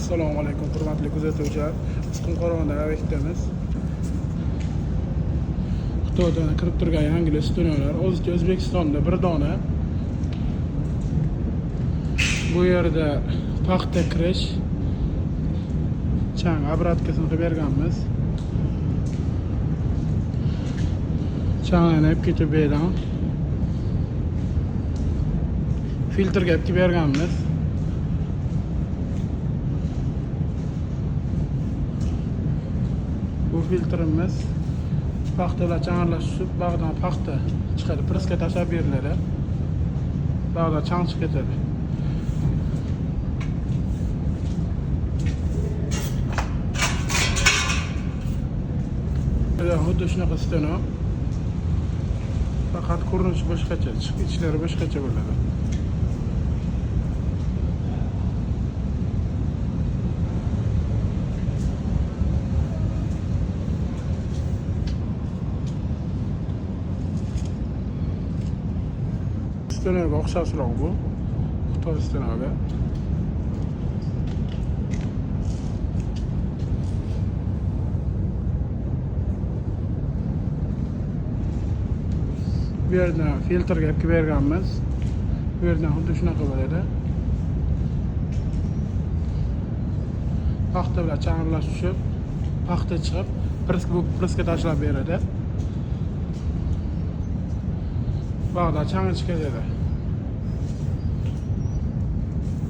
Assalomu alaykum hurmatli kuzatuvchilar. Biz Qumqo'rg'onda bekitamiz. Xitoydan kirib turgan yangi uskunalar o'zicha O'zbekistonda bir dona. Bu yerda paxta kirish, chang obratkasini qilib berganmiz. Changlanib ketib bergan. Filtrga olib berganmiz. Bu filtrimiz paxtalar chang'arlashib, bag'dan paxta chiqadi, pressga tashlab beriladi. Bag'da chang chiqib ketadi. Xuddi shunaqa steno. Faqat ko'rinishi boshqacha, ichlari boshqacha bo'ladi. Stenoga o'xshashroq bu. Xitoy stenoga. Bu yerdan filtrga olib berganmiz. Bu yerdan xuddi shunaqa bo'ladi. Paxta bilan chang'arlash tushib, paxta chiqib, pressga tashlab beradi. Bag'da chang chiqadi.